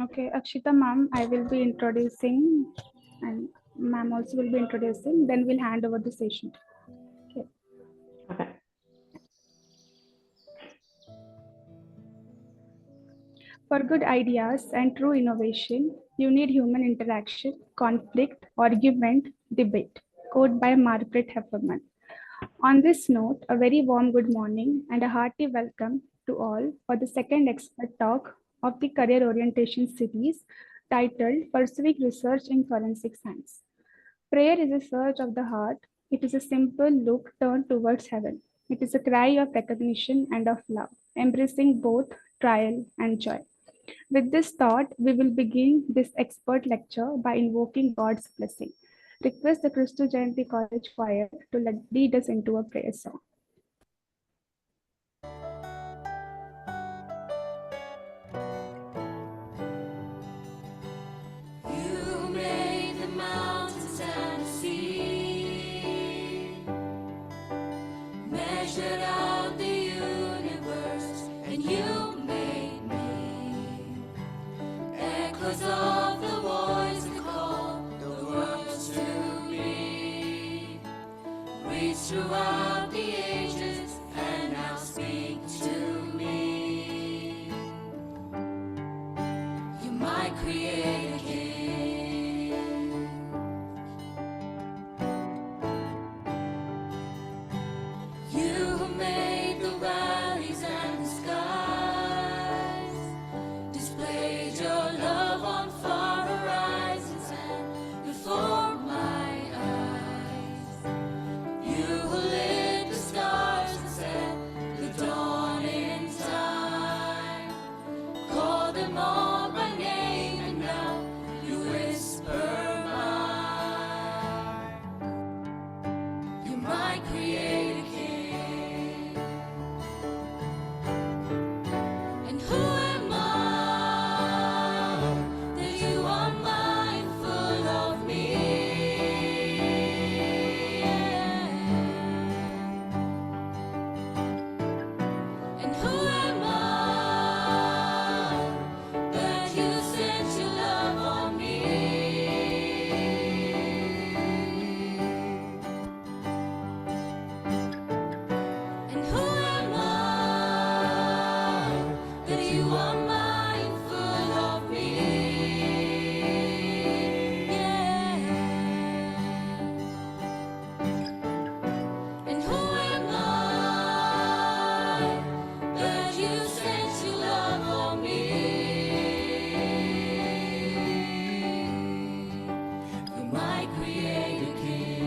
Okay, Akshita ma'am, I will be introducing and ma'am also will be introducing. Then we'll hand over the session. Okay. Okay. For good ideas and true innovation, you need human interaction, conflict, argument, debate. Quote by Margaret Heffernan. On this note, a very warm good morning and a hearty welcome to all for the second expert talk of the career orientation series titled Pursuing Research in Forensic Science. Prayer is a search of the heart. It is a simple look turned towards heaven. It is a cry of recognition and of love, embracing both trial and joy. With this thought, we will begin this expert lecture by invoking God's blessing. Request the Christo Jayanti College Choir to lead us into a prayer song. You made the mountains and the sea, measured out the universe, and you made me. Echoes of the voice that called the words to me, reach throughout the ages and now speak to me. You might create a king. You who made the valleys and the skies, displayed your love on far horizons and before my eyes. You who lit the stars and set the dawn in time, call them all by name, and now you whisper mine. You might create a king. And who am I that you are mindful of me? And who am I that you sent your love on me? And who am I that you are mindful of me? And who am I that you sent your love on me? You might create a king.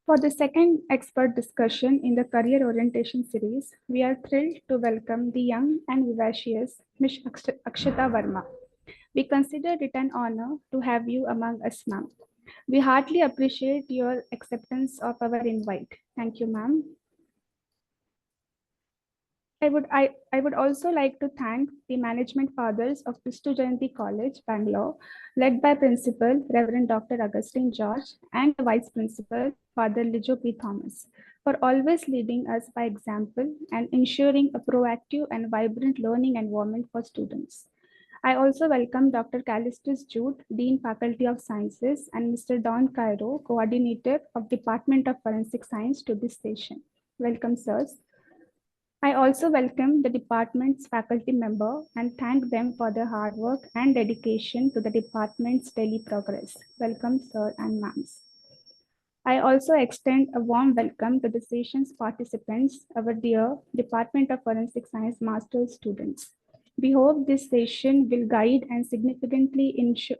For the second expert discussion in the career orientation series, we are thrilled to welcome the young and vivacious Ms. Akshita Verma. We consider it an honor to have you among us, ma'am. We heartily appreciate your acceptance of our invite. Thank you, ma'am. I would also like to thank the management fathers of Christo Jayanti College, Bangalore, led by Principal Reverend Dr. Augustine George and the Vice Principal, Father Lijo P. Thomas, for always leading us by example and ensuring a proactive and vibrant learning environment for students. I also welcome Dr. Callistus Jude, Dean Faculty of Sciences, and Mr. Don Cairo, Coordinator of Department of Forensic Science, to this session. Welcome, sirs. I also welcome the department's faculty member and thank them for their hard work and dedication to the department's daily progress. Welcome, sir and ma'ams. I also extend a warm welcome to the session's participants, our dear Department of Forensic Science Master's students. We hope this session will guide and significantly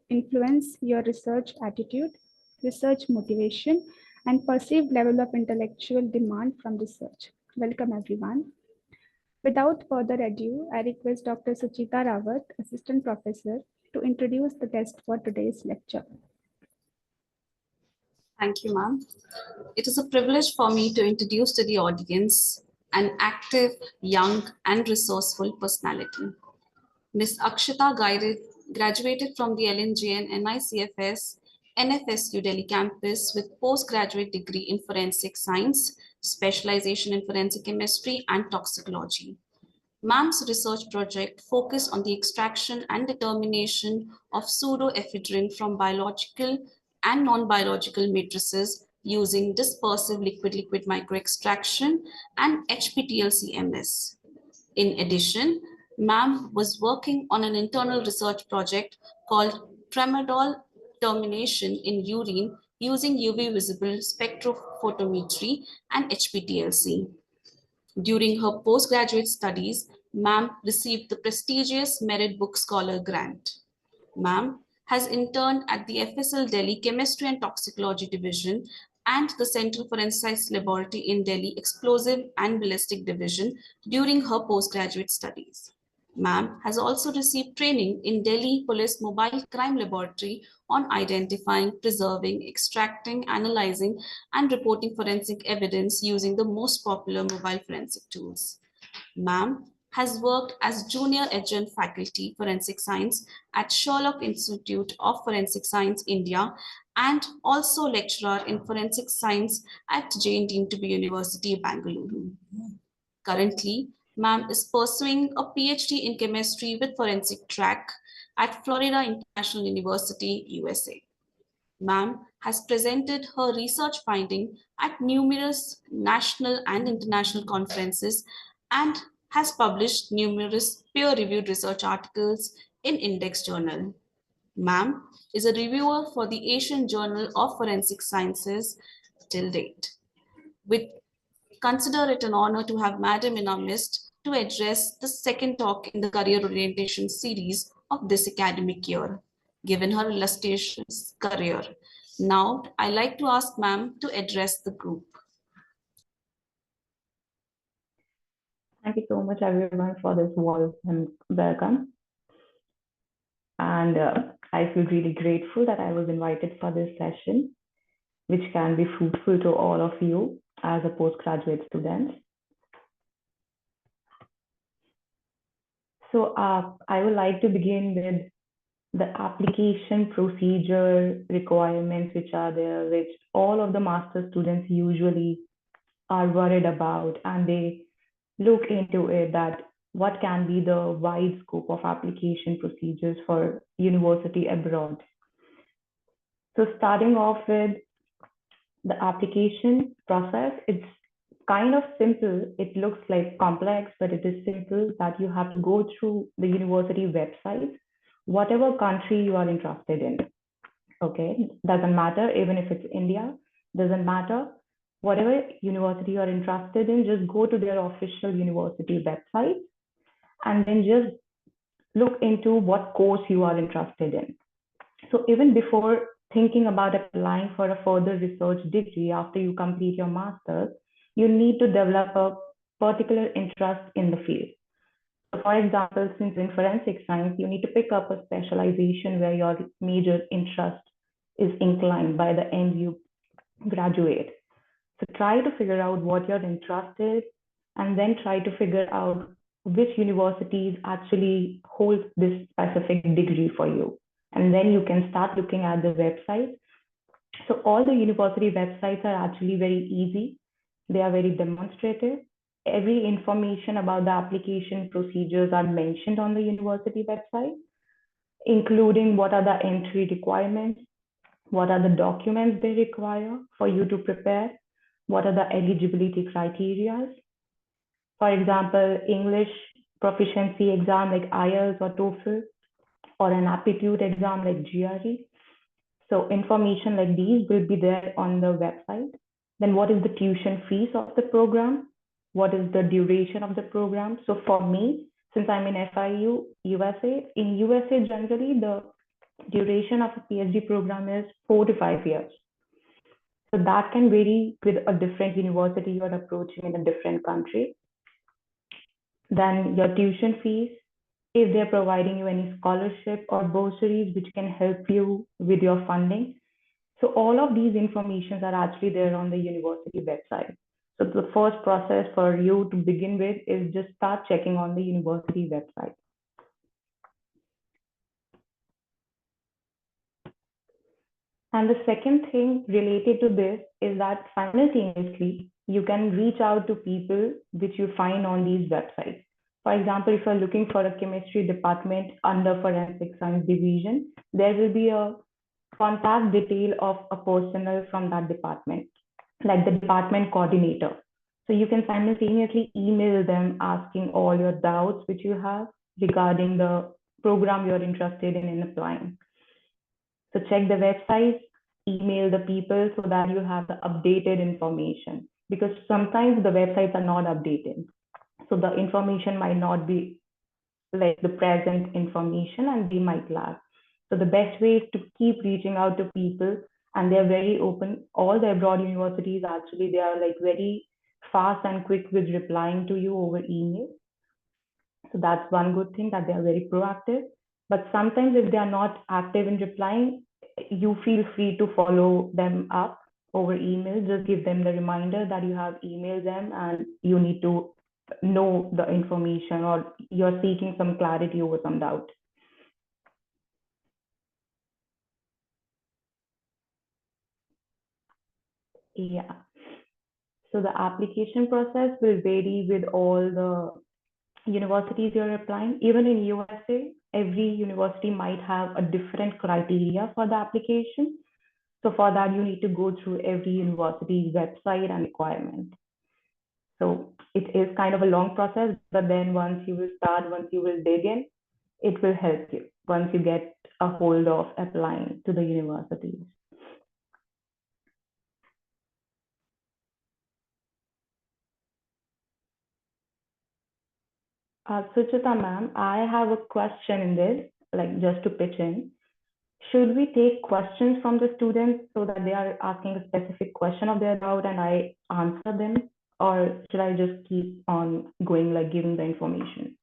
influence your research attitude, research motivation, and perceived level of intellectual demand from research. Welcome, everyone. Without further ado, I request Dr. Suchita Rawat, Assistant Professor, to introduce the guest for today's lecture. Thank you, ma'am. It is a privilege for me to introduce to the audience an active, young, and resourceful personality. Ms. Akshita graduated from the LNJ and NICFS NFSU Delhi campus with postgraduate degree in forensic science, specialization in forensic chemistry and toxicology. Ma'am's research project focused on the extraction and determination of pseudoephedrine from biological and non-biological matrices using dispersive liquid-liquid microextraction and HPTL-CMS. In addition, Ma'am was working on an internal research project called tramadol termination in urine using UV visible spectrophotometry and HPTLC. During her postgraduate studies, Ma'am received the prestigious Merit Book Scholar Grant. Ma'am has interned at the FSL Delhi Chemistry and Toxicology Division and the Central Forensics Laboratory in Delhi Explosive and Ballistic Division during her postgraduate studies. Ma'am has also received training in Delhi Police Mobile Crime Laboratory on identifying, preserving, extracting, analyzing, and reporting forensic evidence using the most popular mobile forensic tools. Ma'am has worked as junior adjunct faculty forensic science at Sherlock Institute of Forensic Science, India, and also lecturer in forensic science at Jain Deemed to be University, Bangalore. Currently, Ma'am is pursuing a PhD in chemistry with forensic track at Florida International University, USA. Ma'am has presented her research finding at numerous national and international conferences and has published numerous peer-reviewed research articles in Index Journal. Ma'am is a reviewer for the Asian Journal of Forensic Sciences till date. We consider it an honor to have Madam in our midst to address the second talk in the career orientation series of this academic year, given her illustrious career. Now, I like to ask Ma'am to address the group. Thank you so much, everyone, for this warm welcome. And I feel really grateful that I was invited for this session, which can be fruitful to all of you as a postgraduate student. So I would like to begin with the application procedure requirements which are there, which all of the master students usually are worried about, and they look into it, that what can be the wide scope of application procedures for university abroad. So starting off with the application process, it's kind of simple. It looks like complex, but it is simple, that you have to go through the university website, whatever country you are interested in. Okay, doesn't matter, even if it's India, doesn't matter. Whatever university you're interested in, just go to their official university website and then just look into what course you are interested in. So even before thinking about applying for a further research degree after you complete your master's, you need to develop a particular interest in the field. So for example, since in forensic science, you need to pick up a specialization where your major interest is inclined by the end you graduate. So try to figure out what you're interested, and then try to figure out which universities actually hold this specific degree for you. And then you can start looking at the website. So all the university websites are actually very easy. They are very demonstrative. Every information about the application procedures are mentioned on the university website, including what are the entry requirements, what are the documents they require for you to prepare, what are the eligibility criteria. For example, English proficiency exam like IELTS or TOEFL, or an aptitude exam like GRE. So information like these will be there on the website. Then what is the tuition fees of the program? What is the duration of the program? So for me, since I'm in FIU, USA, in USA generally the duration of a PhD program is 4 to 5 years. So that can vary with a different university you're approaching in a different country. Then your tuition fees, if they're providing you any scholarship or bursaries which can help you with your funding. So all of these informations are actually there on the university website. So the first process for you to begin with is just start checking on the university website. And the second thing related to this is that simultaneously, you can reach out to people which you find on these websites. For example, if you're looking for a chemistry department under forensic science division, there will be a contact detail of a personnel from that department, like the department coordinator. So you can simultaneously email them asking all your doubts which you have regarding the program you're interested in applying. So check the website, email the people so that you have the updated information, because sometimes the websites are not updated. So the information might not be like the present information and they might lag. So the best way is to keep reaching out to people, and they're very open. All the abroad universities actually, they are like very fast and quick with replying to you over email. So that's one good thing, that they are very proactive. But sometimes if they are not active in replying, you feel free to follow them up over email. Just give them the reminder that you have emailed them and you need to know the information, or you're seeking some clarity over some doubt. Yeah. So the application process will vary with all the universities you're applying. Even in USA, every university might have a different criteria for the application. So for that, you need to go through every university's website and requirement. So it is kind of a long process, but then once you will dig in, it will help you once you get a hold of applying to the universities. Suchita ma'am, I have a question in this, like just to pitch in. Should we take questions from the students so that they are asking a specific question of their doubt and I answer them? Or should I just keep on going, like giving the information?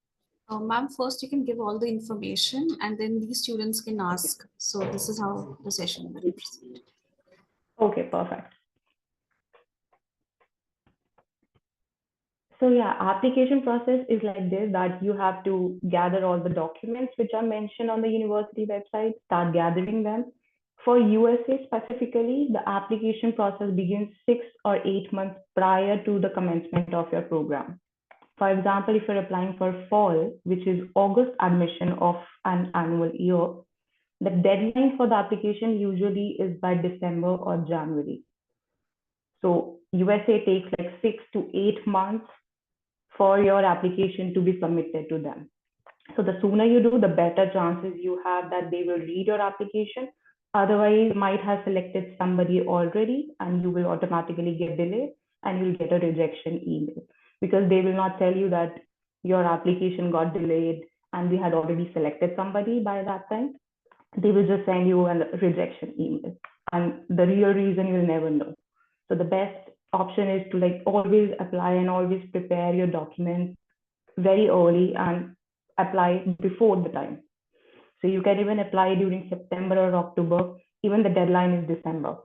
Ma'am, first you can give all the information and then these students can Okay. ask. So this is how the session will proceed. Okay, perfect. So yeah, application process is like this, that you have to gather all the documents which are mentioned on the university website, start gathering them. For USA specifically, the application process begins 6 or 8 months prior to the commencement of your program. For example, if you're applying for fall, which is August admission of an annual year, the deadline for the application usually is by December or January. So USA takes like 6 to 8 months for your application to be submitted to them. So the sooner you do, the better chances you have that they will read your application. Otherwise, might have selected somebody already and you will automatically get delayed and you'll get a rejection email, because they will not tell you that your application got delayed and we had already selected somebody by that time. They will just send you a rejection email, and the real reason you'll never know. So the best option is to like always apply and always prepare your documents very early and apply before the time. So you can even apply during September or October. Even the deadline is December.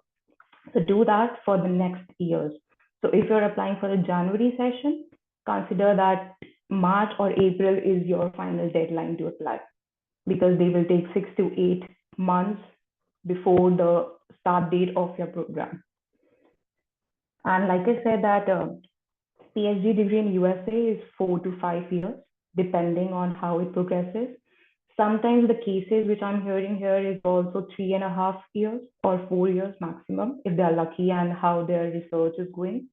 So do that for the next years. So if you're applying for a January session, consider that March or April is your final deadline to apply, because they will take 6 to 8 months before the start date of your program. And like I said, that PhD degree in USA is 4 to 5 years, depending on how it progresses. Sometimes the cases which I'm hearing here is also 3.5 years or 4 years maximum, if they are lucky and how their research is going.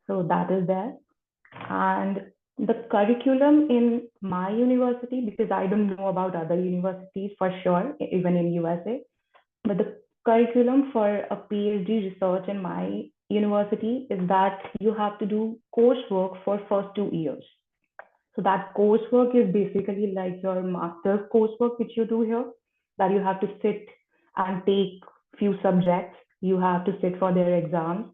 So that is there. And the curriculum in my university, because I don't know about other universities for sure, even in USA, but the curriculum for a PhD research in my university is that you have to do coursework for first 2 years. So that coursework is basically like your master's coursework, which you do here, that you have to sit and take few subjects. You have to sit for their exams.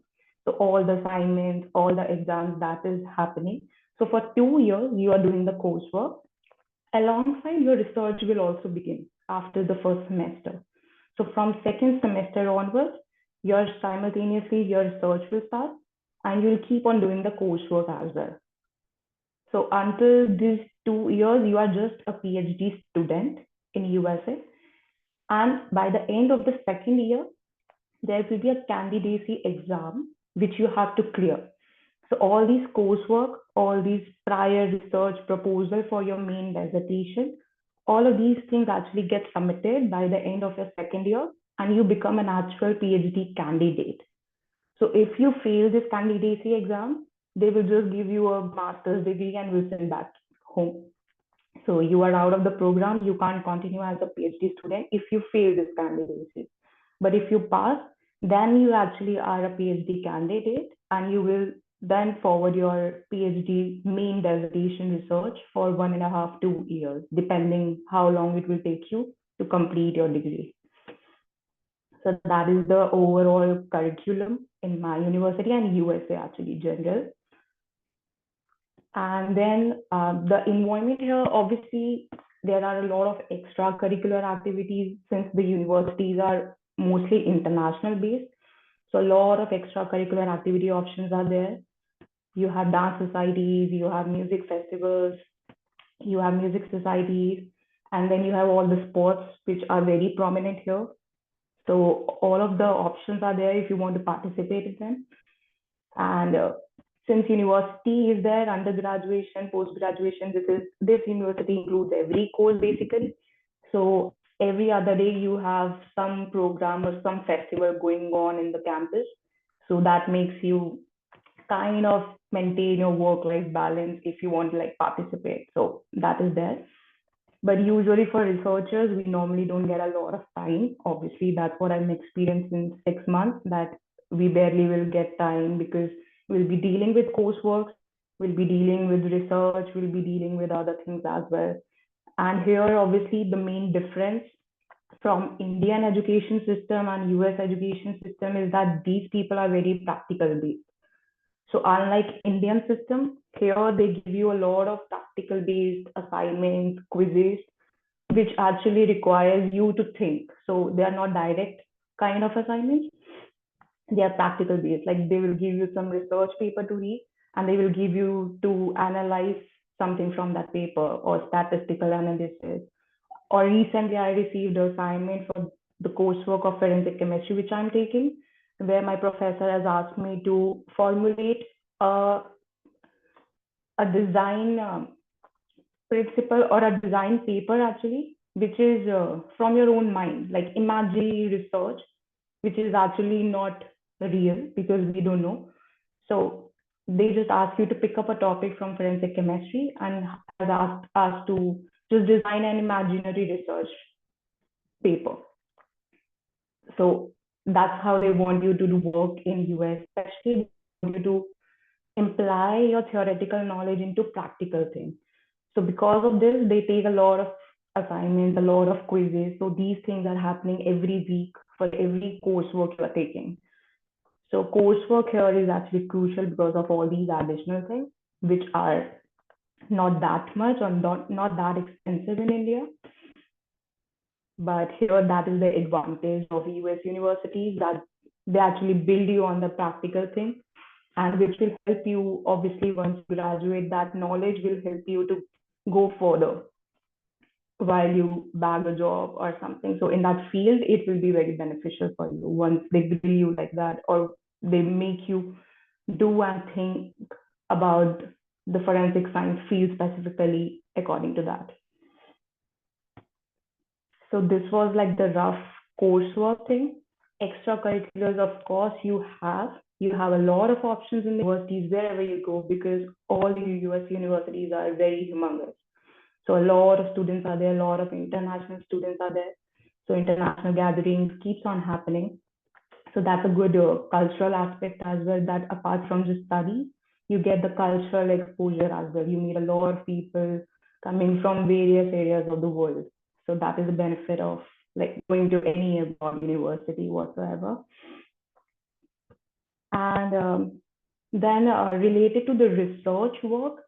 So all the assignments, all the exams, that is happening. So for 2 years, you are doing the coursework. Alongside, your research will also begin after the first semester. So from second semester onwards, your simultaneously your research will start, and you'll keep on doing the coursework as well. So until these 2 years, you are just a PhD student in USA. And by the end of the second year, there will be a candidacy exam which you have to clear. So all these coursework, all these prior research proposal for your main dissertation, all of these things actually get submitted by the end of your second year, and you become an actual PhD candidate. So if you fail this candidacy exam, they will just give you a master's degree and will send back home. So you are out of the program. You can't continue as a PhD student if you fail this candidacy. But if you pass, then you actually are a PhD candidate, and you will then forward your PhD main dissertation research for 1.5, 2 years, depending how long it will take you to complete your degree. So that is the overall curriculum in my university and USA actually general. And then the environment here, obviously, there are a lot of extracurricular activities since the universities are mostly international based. So a lot of extracurricular activity options are there. You have dance societies, you have music festivals, you have music societies, and then you have all the sports which are very prominent here. So all of the options are there if you want to participate in them. And since university is there, undergraduation, post-graduation, this university includes every course basically. So every other day you have some program or some festival going on in the campus. So that makes you kind of maintain your work-life balance if you want to like participate. So that is there. But usually for researchers, we normally don't get a lot of time. Obviously, that's what I'm experiencing in 6 months, that we barely will get time because we'll be dealing with coursework, we'll be dealing with research, we'll be dealing with other things as well. And here, obviously, the main difference from Indian education system and US education system is that these people are very practical based. So unlike Indian system, here they give you a lot of practical based assignments, quizzes, which actually requires you to think. So they are not direct kind of assignments. They are practical based. Like they will give you some research paper to read, and they will give you to analyze something from that paper or statistical analysis. Or recently I received an assignment for the coursework of forensic chemistry, which I'm taking, where my professor has asked me to formulate a, a design principle or a design paper actually, which is from your own mind, like imaginary research, which is actually not real because we don't know. So they just ask you to pick up a topic from forensic chemistry and has asked us to just design an imaginary research paper. So that's how they want you to do work in US, especially they want you to imply your theoretical knowledge into practical things. So because of this, they take a lot of assignments, a lot of quizzes. So these things are happening every week for every coursework you are taking. So coursework here is actually crucial because of all these additional things, which are not that much or not that expensive in India. But here, that is the advantage of US universities, that they actually build you on the practical thing, and which will help you, obviously, once you graduate, that knowledge will help you to go further while you bag a job or something. So in that field, it will be very beneficial for you once they grill you like that, or they make you do and think about the forensic science field specifically according to that. So this was like the rough coursework thing. Extracurriculars, of course, you have a lot of options in the universities wherever you go, because all the US universities are very humongous. So a lot of students are there, a lot of international students are there. So international gatherings keeps on happening. So that's a good cultural aspect as well, that apart from just study, you get the cultural exposure as well. You meet a lot of people coming from various areas of the world. So that is the benefit of like going to any abroad university whatsoever. And then related to the research work,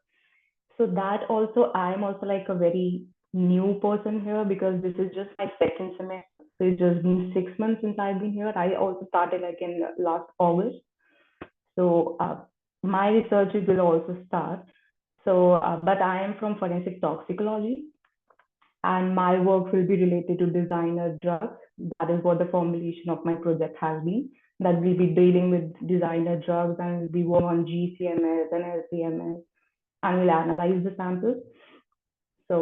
so that also, I'm also like a very new person here because this is just my second semester. So it's just been 6 months since I've been here. I also started like in last August. So my research will also start. So, but I am from forensic toxicology, and my work will be related to designer drugs. That is what the formulation of my project has been. That we'll be dealing with designer drugs and we'll be working on GCMS and LCMS and we'll analyze the samples. So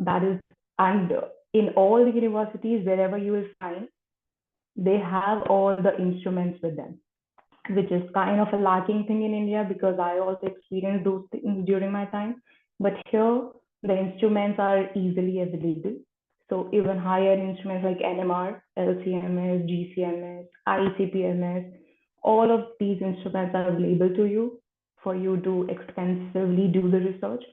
that is, and in all the universities, wherever you will find, they have all the instruments with them, which is kind of a lacking thing in India because I also experienced those things during my time. But here, the instruments are easily available. So even higher instruments like NMR, LCMS, GCMS, ICP-MS, all of these instruments are available to you for you to extensively do the research.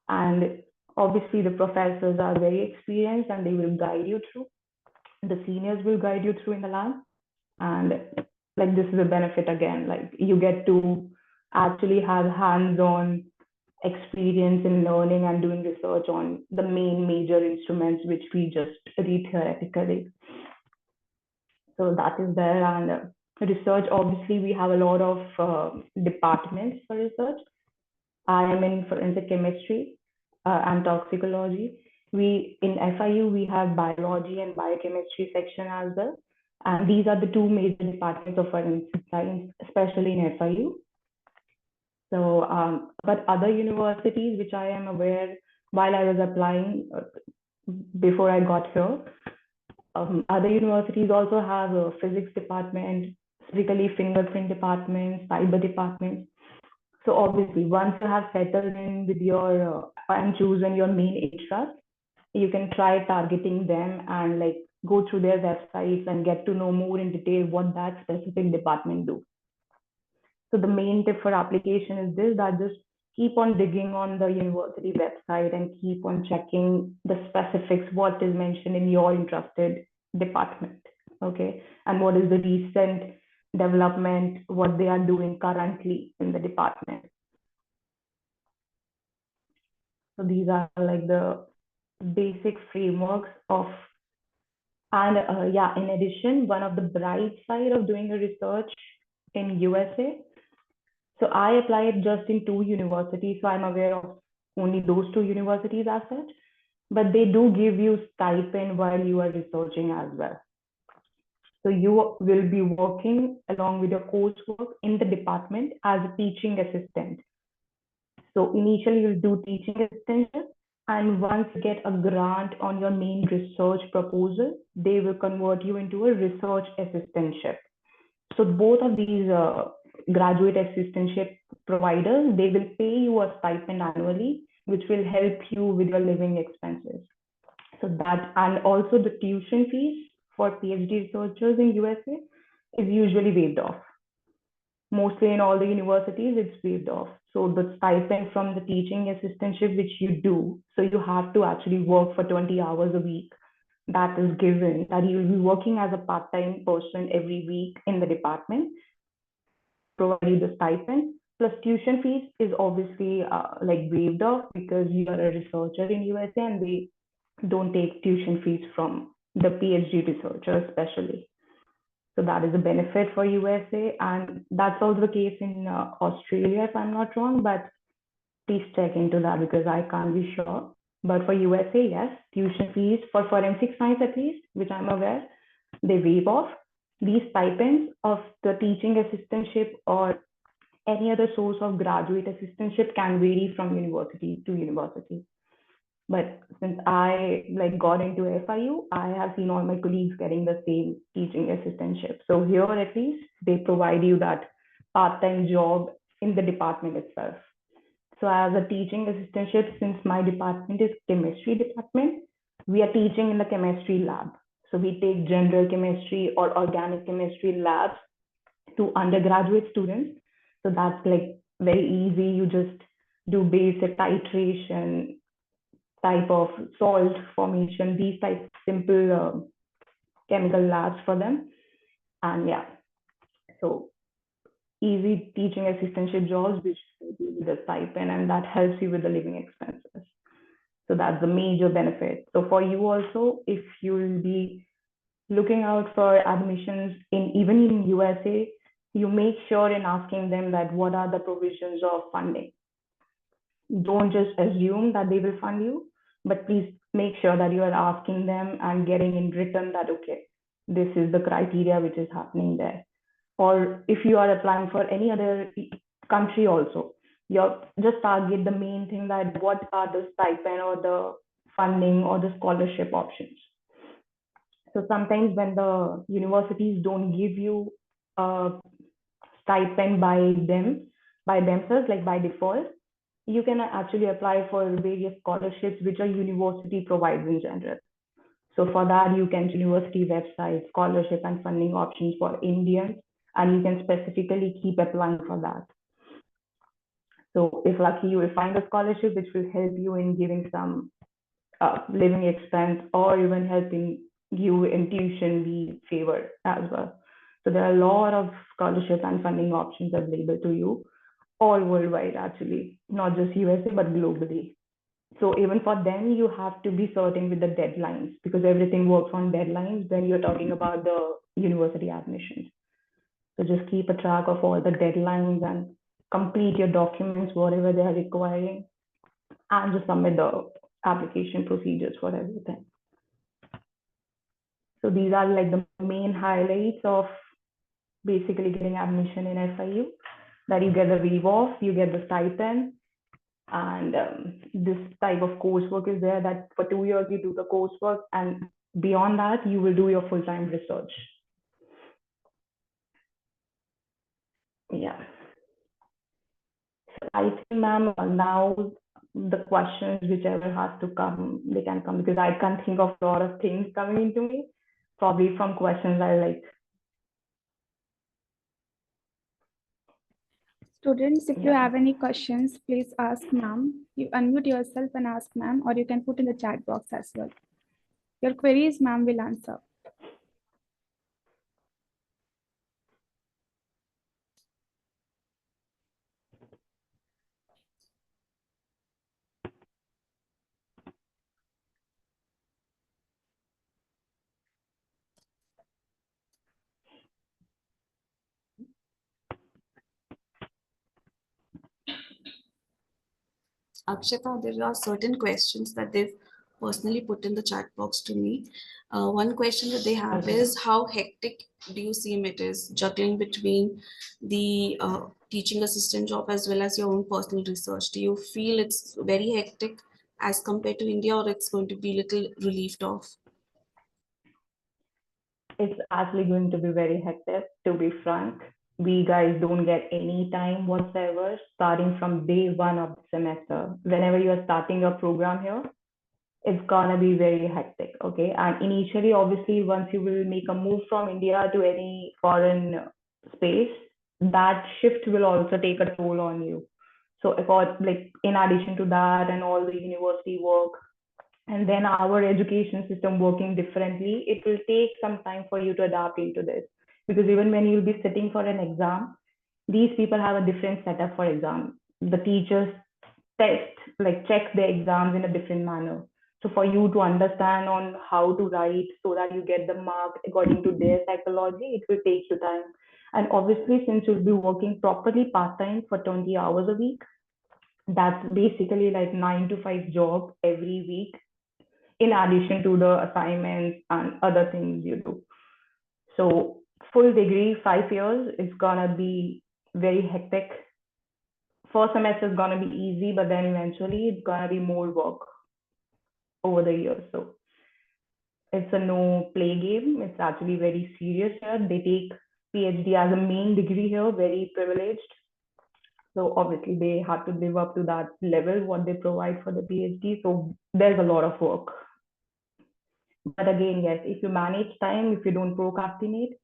And obviously, the professors are very experienced and they will guide you through. The seniors will guide you through in the lab. And like this is a benefit again, like you get to actually have hands-on experience in learning and doing research on the main major instruments which we just read theoretically. So that is there. And research, obviously we have a lot of departments for research. I am in forensic chemistry and toxicology. We in FIU we have biology and biochemistry section as well. And these are the two major departments of forensic science, especially in FIU. So, but other universities, which I am aware while I was applying before I got here, other universities also have a physics department, specifically fingerprint department, cyber department. So obviously, once you have settled in with your and chosen your main interest, you can try targeting them and like go through their websites and get to know more in detail what that specific department do. So the main tip for application is this, that just keep on digging on the university website and keep on checking the specifics, what is mentioned in your interested department, okay? And what is the recent development, what they are doing currently in the department. So these are like the basic frameworks of, and yeah, in addition, one of the bright side of doing a research in USA. So I applied just in 2 universities, so I'm aware of only those 2 universities as such, but they do give you stipend while you are researching as well. So you will be working along with your coursework in the department as a teaching assistant. So initially you'll do teaching assistantship, and once you get a grant on your main research proposal, they will convert you into a research assistantship. So both of these graduate assistantship providers, they will pay you a stipend annually, which will help you with your living expenses. So that, and also the tuition fees for PhD researchers in USA is usually waived off. Mostly in all the universities, it's waived off. So the stipend from the teaching assistantship, which you do, so you have to actually work for 20 hours a week. That is given, that you will be working as a part-time person every week in the department, provide you the stipend, plus tuition fees is obviously like waived off because you are a researcher in USA and they don't take tuition fees from the PhD researchers especially. So that is a benefit for USA, and that's also the case in Australia, if I'm not wrong, but please check into that because I can't be sure. But for USA, yes, tuition fees for forensic science at least, which I'm aware, they waive off. These stipends of the teaching assistantship or any other source of graduate assistantship can vary from university to university. But since I like got into FIU, I have seen all my colleagues getting the same teaching assistantship. So here at least they provide you that part-time job in the department itself. So as a teaching assistantship, since my department is chemistry department, we are teaching in the chemistry lab. So we take general chemistry or organic chemistry labs to undergraduate students. So that's like very easy. You just do basic titration, type of salt formation, these type of simple chemical labs for them. And yeah, so easy teaching assistantship jobs, which help you with the stipend, and that helps you with the living expenses. So that's the major benefit. So for you also, if you will be looking out for admissions in even in USA, you make sure in asking them that what are the provisions of funding. Don't just assume that they will fund you, but please make sure that you are asking them and getting in written that, okay, this is the criteria which is happening there. Or if you are applying for any other country also, you just target the main thing, that what are the stipend or the funding or the scholarship options. So sometimes when the universities don't give you a stipend by themselves, like by default, you can actually apply for various scholarships which a university provides in general. So for that, you can university website, scholarship and funding options for Indians, and you can specifically keep applying for that. So if lucky, you will find a scholarship which will help you in giving some living expense, or even helping you in tuition be favored as well. So there are a lot of scholarship and funding options available to you all worldwide, actually, not just USA, but globally. So even for them, you have to be certain with the deadlines, because everything works on deadlines when you're talking about the university admissions. So just keep a track of all the deadlines and complete your documents, whatever they are requiring, and just submit the application procedures for everything. So these are like the main highlights of basically getting admission in FIU, that you get the waive off, you get the stipend, and this type of coursework is there, that for 2 years you do the coursework, and beyond that you will do your full-time research. Yeah. So I think, ma'am, now the questions, whichever has to come, they can come, because I can't think of a lot of things coming into me. Probably from questions I like. Students, if you Yeah. have any questions, please ask ma'am. You unmute yourself and ask ma'am, or you can put in the chat box as well. Your queries, ma'am will answer. Akshita, there are certain questions that they've personally put in the chat box to me. One question that they have Okay. is, how hectic do you seem it is juggling between the teaching assistant job as well as your own personal research? Do you feel it's very hectic as compared to India, or it's going to be little relieved off? It's actually going to be very hectic, to be frank. We guys don't get any time whatsoever starting from day one of the semester. Whenever you are starting a program here, it's gonna be very hectic, okay? And initially, obviously, once you will make a move from India to any foreign space, that shift will also take a toll on you. So, like in addition to that, and all the university work, and then our education system working differently, it will take some time for you to adapt into this. Because even when you'll be sitting for an exam, these people have a different setup for exam. The teachers test, like check the exams in a different manner. So for you to understand on how to write so that you get the mark according to their psychology, it will take you time. And obviously, since you'll be working properly part-time for 20 hours a week, that's basically like 9 to 5 job every week, in addition to the assignments and other things you do. So full degree, 5 years, it's gonna be very hectic. First semester is gonna be easy, but then eventually it's gonna be more work over the years. So it's a no play game. It's actually very serious here. They take PhD as a main degree here, very privileged. So obviously they have to live up to that level, what they provide for the PhD. So there's a lot of work. But again, yes, if you manage time, if you don't procrastinate,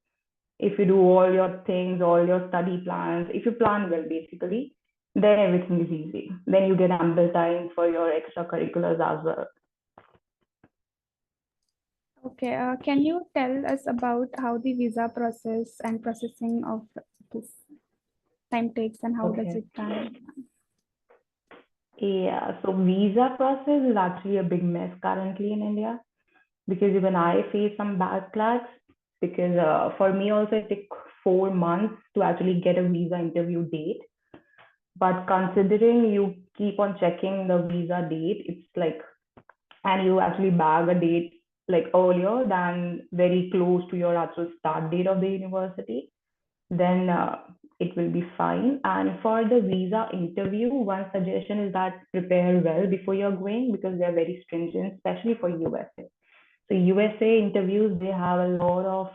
if you do all your things, all your study plans, if you plan well, basically, then everything is easy. Then you get ample time for your extracurriculars as well. Okay, can you tell us about how the visa process and processing of this time takes, and how does Okay. it run? Yeah, so visa process is actually a big mess currently in India, because even I face some backlogs, because for me also it took 4 months to actually get a visa interview date. But considering you keep on checking the visa date, it's like and you actually bag a date like earlier than very close to your actual start date of the university, then it will be fine. And for the visa interview, one suggestion is that prepare well before you're going, because they're very stringent, especially for USA. So USA interviews, they have a lot of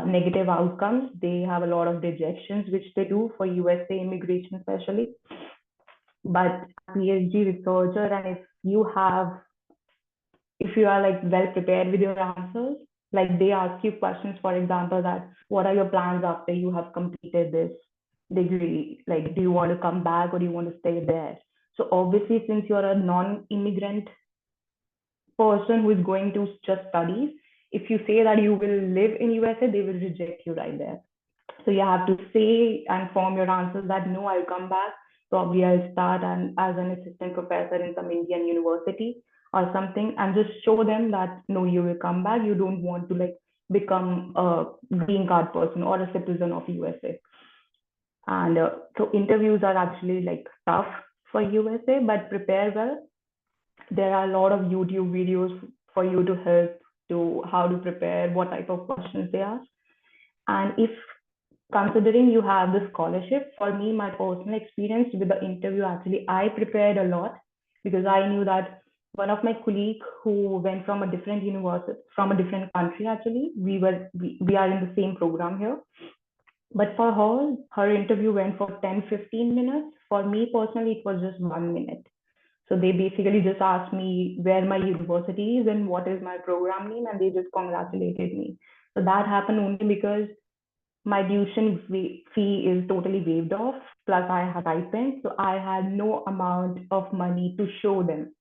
negative outcomes. They have a lot of rejections, which they do for USA immigration, especially. But PhD researcher, and if you are like well prepared with your answers, like they ask you questions, for example, that what are your plans after you have completed this degree? Like, do you want to come back or do you want to stay there? So obviously, since you're a non-immigrant person who is going to just studies, if you say that you will live in USA, they will reject you right there. So you have to say and form your answers that no, I'll come back. Probably I'll start as an assistant professor in some Indian university or something, and just show them that no, you will come back. You don't want to like become a green card person or a citizen of USA. And so interviews are actually like tough for USA, but prepare well. There are a lot of YouTube videos for you to help to how to prepare, what type of questions they ask. And if considering you have the scholarship, for me, my personal experience with the interview, actually, I prepared a lot because I knew that one of my colleagues who went from a different university, from a different country, actually, we are in the same program here. But for her interview went for 10-15 minutes. For me personally, it was just 1 minute. So they basically just asked me where my university is and what is my program name, and they just congratulated me. So that happened only because my tuition fee is totally waived off, plus I had stipend, so I had no amount of money to show them.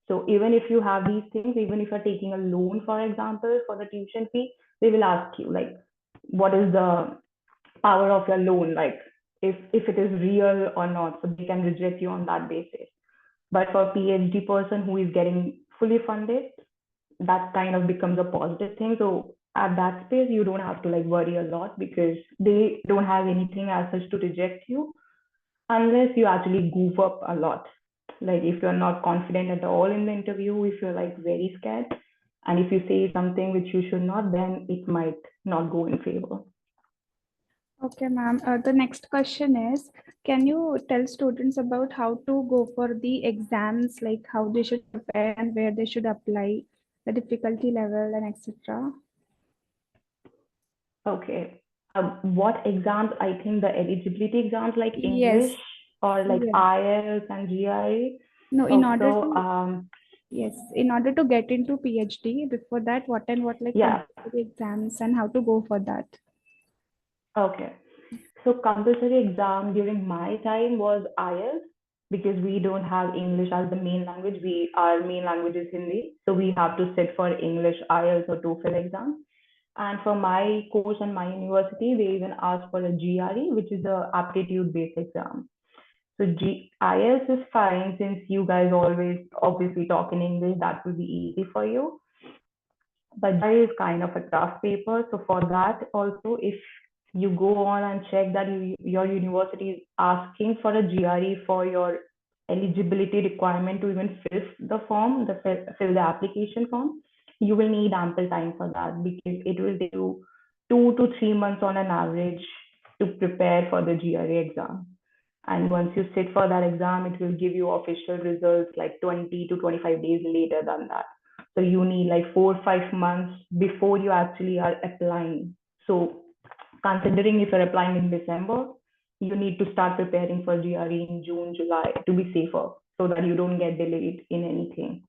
So even if you have these things, even if you're taking a loan, for example, for the tuition fee, they will ask you like, what is the power of your loan, like if it is real or not, so they can reject you on that basis. But for PhD person who is getting fully funded, that kind of becomes a positive thing. So at that space, you don't have to like worry a lot because they don't have anything as such to reject you unless you actually goof up a lot. Like if you're not confident at all in the interview, if you're like very scared, and if you say something which you should not, then it might not go in favor. Okay, ma'am. The next question is, can you tell students about how to go for the exams, like how they should prepare and where they should apply, the difficulty level and etc.? Okay. What exams? I think the eligibility exams like Yes, English or like yes. IELTS and GRE. No, in order Also, to, yes, in order to get into PhD, before that, what and what like yeah. compulsory exams and how to go for that? Okay. So compulsory exam during my time was IELTS because we don't have English as the main language. Our main language is Hindi, so we have to sit for English IELTS or TOEFL exam. And for my course and my university, they even ask for a GRE, which is a aptitude-based exam. So IELTS is fine since you guys always obviously talk in English. That will be easy for you. But GRE is kind of a tough paper. So for that also, if you go on and check that your university is asking for a GRE for your eligibility requirement to even fill the application form, you will need ample time for that because it will take you 2 to 3 months on an average to prepare for the GRE exam. And once you sit for that exam, it will give you official results like 20 to 25 days later than that. So you need like 4 or 5 months before you actually are applying. So considering if you're applying in December, you need to start preparing for GRE in June, July to be safer so that you don't get delayed in anything.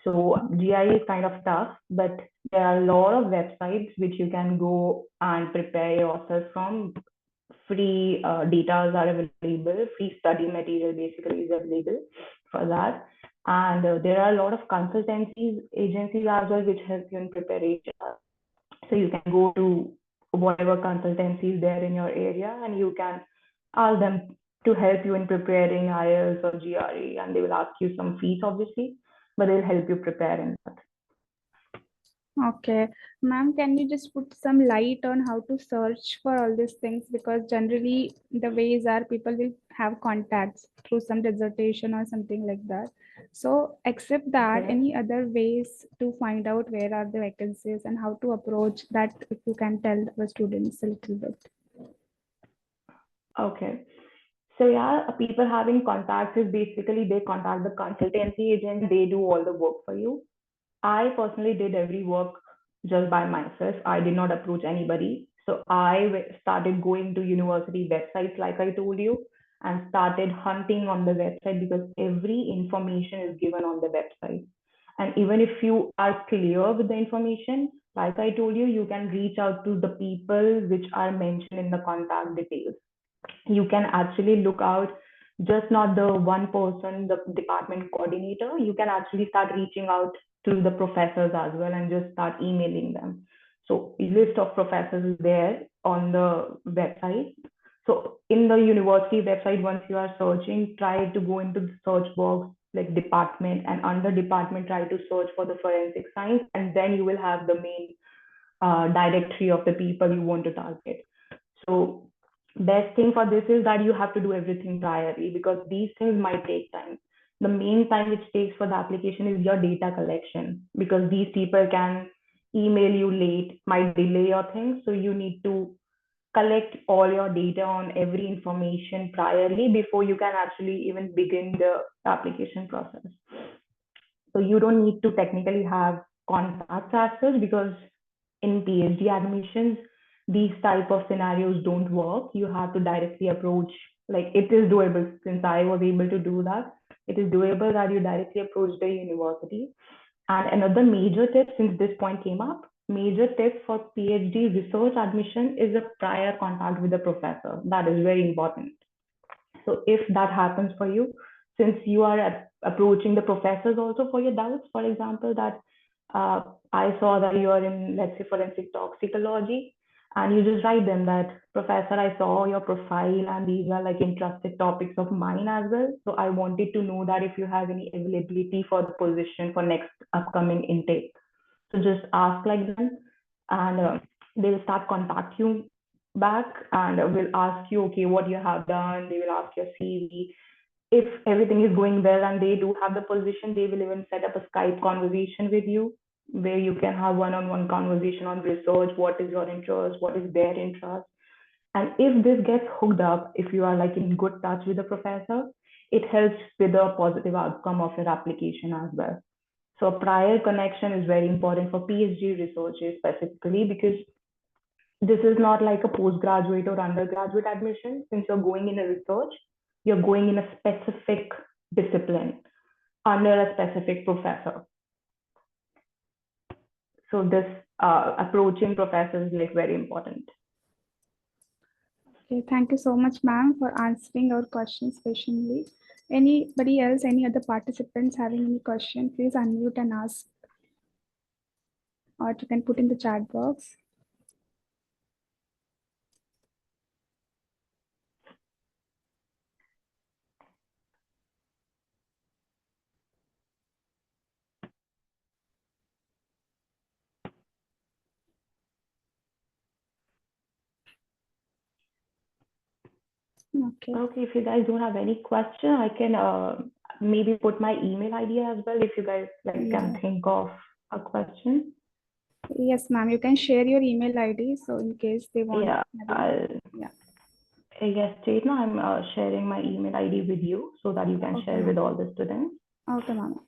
So GRE is kind of tough, but there are a lot of websites which you can go and prepare yourself from. Free data are available, free study material basically is available for that. And there are a lot of consultancies, agencies as well, which help you in preparation. So you can go to whatever consultancy is there in your area and you can ask them to help you in preparing IELTS or GRE, and they will ask you some fees obviously, but they'll help you prepare in that. Okay, ma'am, can you just put some light on how to search for all these things? Because generally the ways are people will have contacts through some dissertation or something like that. So except that, Okay. any other ways to find out where are the vacancies and how to approach that, if you can tell the students a little bit. Okay. So yeah, people having contacts is basically they contact the consultancy agent, they do all the work for you. I personally did every work just by myself. I did not approach anybody. So started going to university websites, like I told you, and started hunting on the website because every information is given on the website. And even if you are clear with the information, like I told you, you can reach out to the people which are mentioned in the contact details. You can actually look out just not the one person, the department coordinator. You can actually start reaching out to the professors as well and just start emailing them. So a list of professors is there on the website. So in the university website, once you are searching, try to go into the search box like department, and under department try to search for the forensic science, and then you will have the main directory of the people you want to target. So best thing for this is that you have to do everything priorly because these things might take time. The main time which takes for the application is your data collection because these people can email you late, might delay your things. So you need to collect all your data on every information priorly before you can actually even begin the application process. So you don't need to technically have contacts as such because in PhD admissions, these type of scenarios don't work. You have to directly approach, like it is doable since I was able to do that. It is doable that you directly approach the university. And another major tip, since this point came up, major tip for PhD research admission is a prior contact with the professor. That is very important. So if that happens for you, since you are approaching the professors also for your doubts, for example, that uh, I saw that you are in, let's say, forensic toxicology, and you just write them that, Professor, I saw your profile and these are like interested topics of mine as well. So I wanted to know that if you have any availability for the position for next upcoming intake. So just ask like them, and they will start contact you back and will ask you, okay, what you have done. They will ask your CV. If everything is going well and they do have the position, they will even set up a Skype conversation with you where you can have one-on-one conversation on research, what is your interest, what is their interest. And if this gets hooked up, if you are like in good touch with the professor, it helps with the positive outcome of your application as well. So a prior connection is very important for PhD researchers specifically because this is not like a postgraduate or undergraduate admission. Since you're going in a research, you're going in a specific discipline under a specific professor. So this approaching professors is like very important. Okay, thank you so much, ma'am, for answering our questions patiently. Anybody else, any other participants having any question, please unmute and ask, or you can put in the chat box. Okay. Okay, if you guys don't have any question, I can maybe put my email ID as well if you guys like can think of a question. Yes, ma'am, you can share your email ID. So in case they want. Yeah, Yeah. yes, Chetna, I'm sharing my email ID with you so that you can Okay, share with all the students. Okay, ma'am.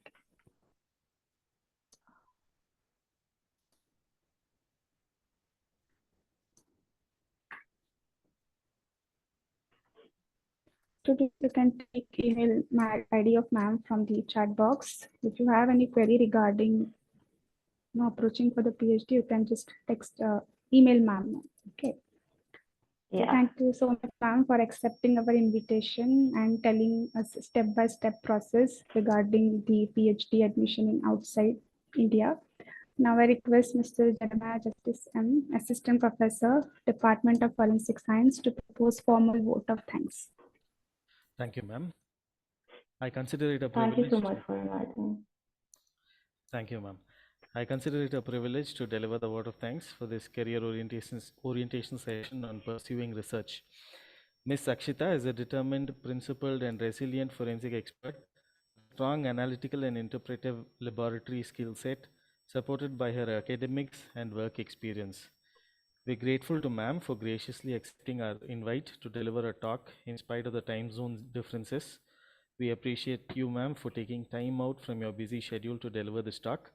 Today you can take email my ID of ma'am from the chat box. If you have any query regarding approaching for the PhD, you can just text email ma'am. Okay. So Yeah. thank you so much, ma'am, for accepting our invitation and telling us step-by-step process regarding the PhD admission in outside India. Now I request Mr. Jeremiah Justice M, Assistant Professor, Department of Forensic Science, to propose formal vote of thanks. Thank you, ma'am. I consider it a Thank privilege. you so much for inviting. Thank you, ma'am. I consider it a privilege to deliver the vote of thanks for this career orientation session on pursuing research. Ms. Akshita is a determined, principled, and resilient forensic expert with strong analytical and interpretive laboratory skill set, supported by her academics and work experience. We're grateful to ma'am for graciously accepting our invite to deliver a talk in spite of the time zone differences. We appreciate you, ma'am, for taking time out from your busy schedule to deliver this talk.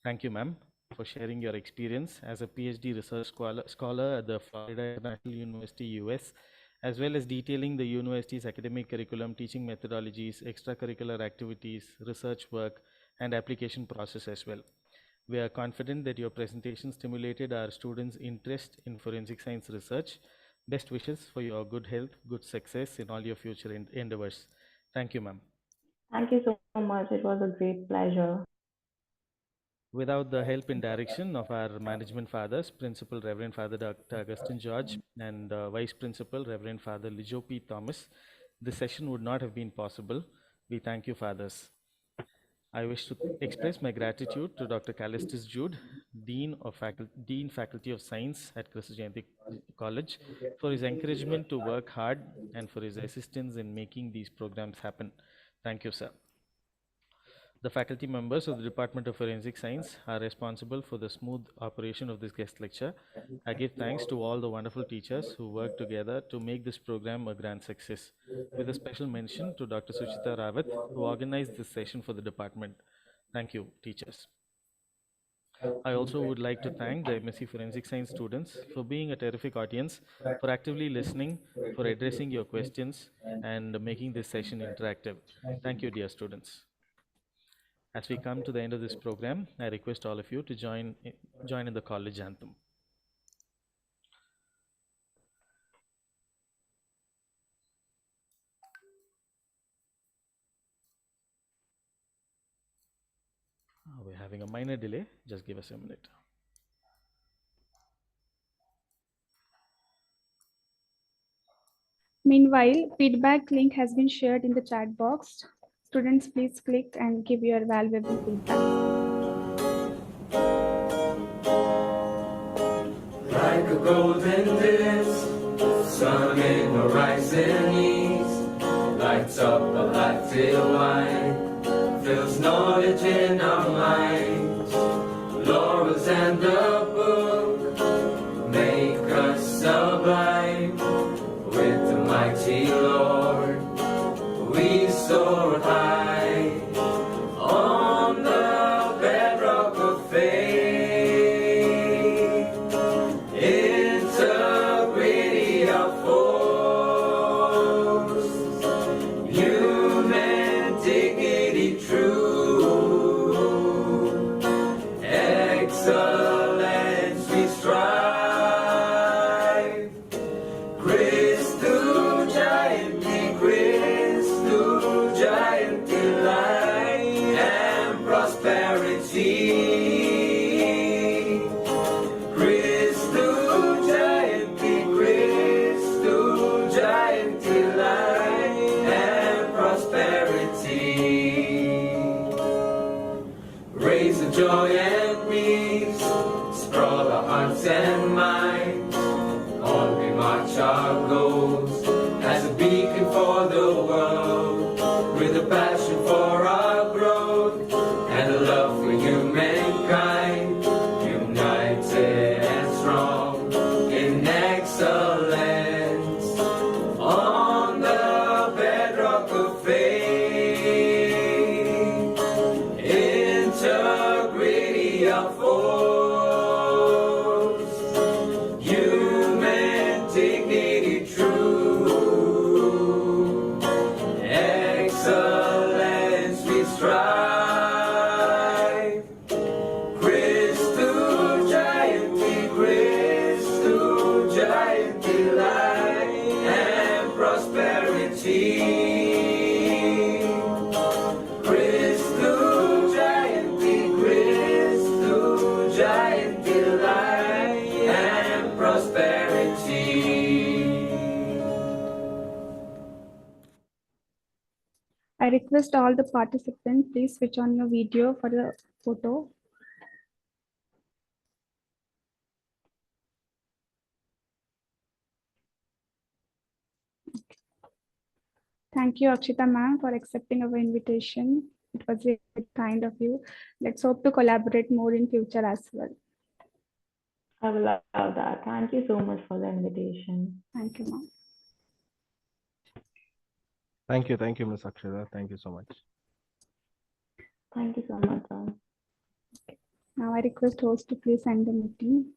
Thank you, ma'am, for sharing your experience as a PhD research scholar at the Florida International University, US, as well as detailing the university's academic curriculum, teaching methodologies, extracurricular activities, research work, and application process as well. We are confident that your presentation stimulated our students' interest in forensic science research. Best wishes for your good health, good success in all your future endeavors. Thank you, ma'am. Thank you so much. It was a great pleasure. Without the help and direction of our management fathers, Principal Reverend Father Dr. Augustine George and Vice Principal Reverend Father Lijo P. Thomas, this session would not have been possible. We thank you, fathers. I wish to express my gratitude to Dr. Callistus Jude, Dean Faculty of Science at Christ Jayanti College, for his encouragement to work hard and for his assistance in making these programs happen. Thank you, sir. The faculty members of the Department of Forensic Science are responsible for the smooth operation of this guest lecture. I give thanks to all the wonderful teachers who work together to make this program a grand success, with a special mention to Dr. Suchita Rawat, who organized this session for the department. Thank you, teachers. I also would like to thank the MSc Forensic Science students for being a terrific audience, for actively listening, for addressing your questions, and making this session interactive. Thank you, dear students. As we come to the end of this program, I request all of you to join in the college anthem. We're having a minor delay. Just give us a minute. Meanwhile, feedback link has been shared in the chat box. Students, please click and give your valuable feedback. Like a golden disk, sun in the rising east, lights up a life divine, fills knowledge in our minds. Laurels and the book make us sublime. With the mighty Lord, we soar high on the bedrock of faith. Integrity of force, human dignity true, excellence we strive. Christu giant delight and prosperity. Christu giant delight and prosperity. Raise the joy and peace, sprawl our hearts and minds. On we march our goals as a beacon for the world, with a passion for our growth and a love for humankind, united and strong in excellence on the bedrock of faith. Integrity of force, human dignity true, excellence we strive. Christu giant delight and prosperity. Christu giant delight and prosperity. I request all the participants, please switch on your video for the photo. Thank you, Akshita ma'am, for accepting our invitation. It was very kind of you. Let's hope to collaborate more in future as well. I will love that. Thank you so much for the invitation. Thank you, ma'am. Thank you, Ms. Akshita. Thank you so much. Thank you so much, sir. Now I request host to please end the meeting.